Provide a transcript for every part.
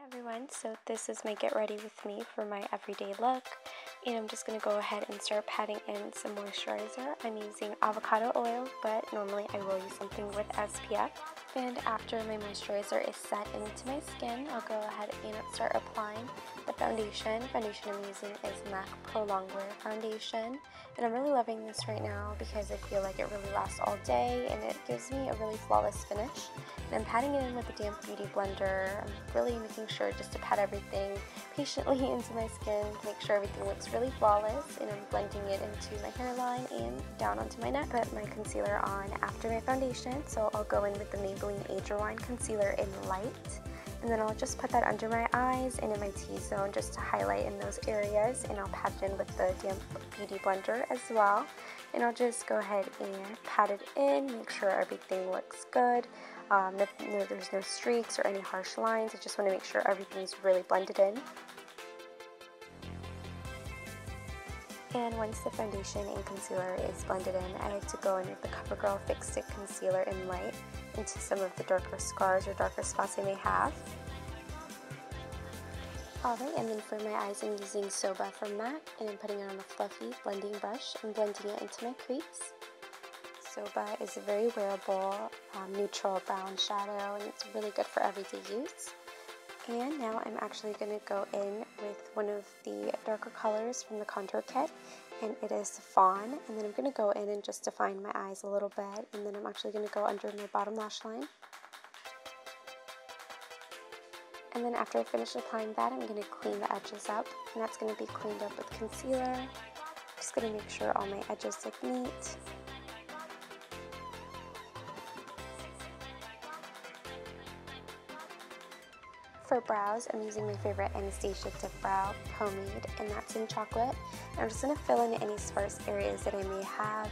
Everyone, so this is my get ready with me for my everyday look, and I'm just going to go ahead and start patting in some moisturizer. I'm using avocado oil, but normally I will use something with SPF. And after my moisturizer is set into my skin, I'll go ahead and start applying the foundation. The foundation I'm using is MAC Prolongwear foundation, and I'm really loving this right now because I feel like it really lasts all day and it gives me a really flawless finish. And I'm patting it in with a damp beauty blender. I'm really making sure just to pat everything patiently into my skin to make sure everything looks really flawless, and I'm blending it into my hairline and down onto my neck. Put my concealer on after my foundation, so I'll go in with the Maybelline Age Rewind Concealer in Light, and then I'll just put that under my eyes and in my T-zone just to highlight in those areas, and I'll pat it in with the damp beauty blender as well. And I'll just go ahead and pat it in, make sure everything looks good. There's no streaks or any harsh lines. I just want to make sure everything's really blended in. And once the foundation and concealer is blended in, I like to go in with the CoverGirl Fix Stick Concealer in Light into some of the darker scars or darker spots I may have. Alright, and then for my eyes I'm using Soba from MAC, and I'm putting it on a fluffy blending brush and blending it into my crease. Soba is a very wearable neutral brown shadow, and it's really good for everyday use. And now I'm actually going to go in with one of the darker colors from the Contour Kit, and it is Fawn. And then I'm going to go in and just define my eyes a little bit, and then I'm actually going to go under my bottom lash line. And then after I finish applying that, I'm going to clean the edges up, and that's going to be cleaned up with concealer. Just going to make sure all my edges look neat. For brows, I'm using my favorite Anastasia Dipbrow pomade, and that's in chocolate. And I'm just going to fill in any sparse areas that I may have.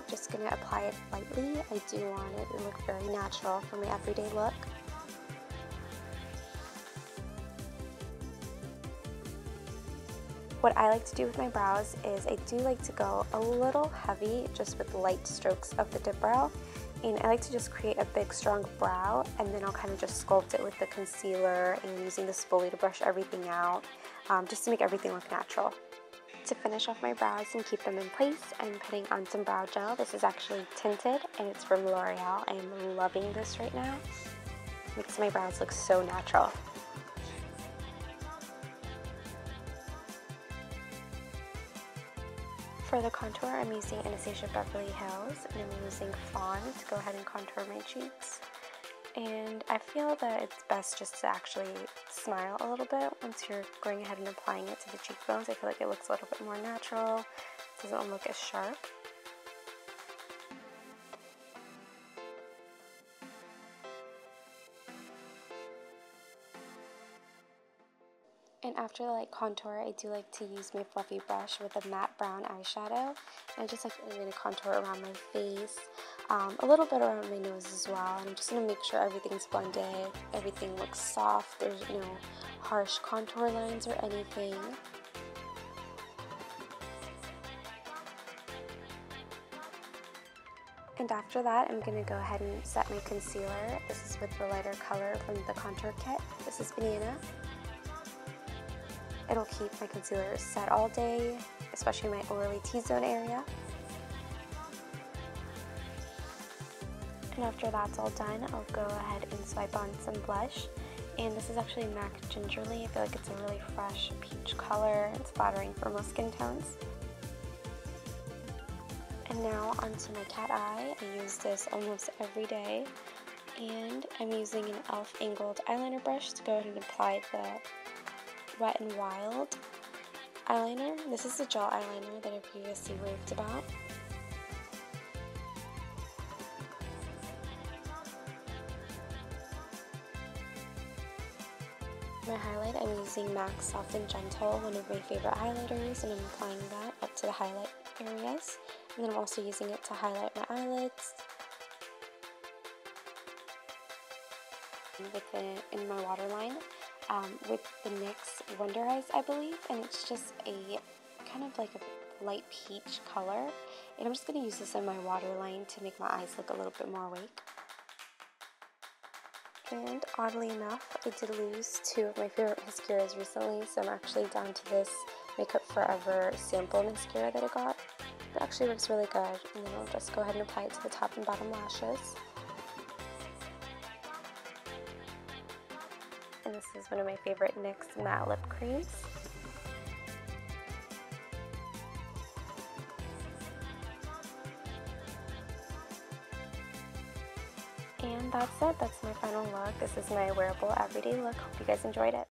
Just going to apply it lightly. I do want it to look very natural for my everyday look. What I like to do with my brows is I do like to go a little heavy just with light strokes of the Dipbrow. And I like to just create a big strong brow, and then I'll kind of just sculpt it with the concealer and using the spoolie to brush everything out, just to make everything look natural. To finish off my brows and keep them in place, I'm putting on some brow gel. This is actually tinted and it's from L'Oreal. I am loving this right now. It makes my brows look so natural. For the contour, I'm using Anastasia Beverly Hills, and I'm using Fawn to go ahead and contour my cheeks. And I feel that it's best just to actually smile a little bit once you're going ahead and applying it to the cheekbones. I feel like it looks a little bit more natural. It doesn't look as sharp. And after the light contour, I do like to use my fluffy brush with a matte brown eyeshadow. And I just like to contour around my face, a little bit around my nose as well. And I'm just going to make sure everything's blended, everything looks soft, there's no harsh contour lines or anything. And after that, I'm going to go ahead and set my concealer. This is with the lighter color from the Contour Kit. This is Banana. It'll keep my concealer set all day, especially my oily T-zone area. And after that's all done, I'll go ahead and swipe on some blush. And this is actually MAC Gingerly. I feel like it's a really fresh peach color. It's flattering for most skin tones. And now onto my cat eye. I use this almost every day. And I'm using an e.l.f. angled eyeliner brush to go ahead and apply the Wet n Wild eyeliner. This is the gel eyeliner that I previously raved about. My highlight, I'm using MAC Soft and Gentle, one of my favorite highlighters, and I'm applying that up to the highlight areas. And then I'm also using it to highlight my eyelids. In my waterline. With the NYX Wonder Eyes, I believe, and it's just a kind of like a light peach color, and I'm just going to use this in my waterline to make my eyes look a little bit more awake. And oddly enough, I did lose 2 of my favorite mascaras recently, so I'm actually down to this Makeup Forever sample mascara that I got. It actually works really good, and then I'll just go ahead and apply it to the top and bottom lashes. And this is one of my favorite NYX matte lip creams. And that's it. That's my final look. This is my wearable everyday look. Hope you guys enjoyed it.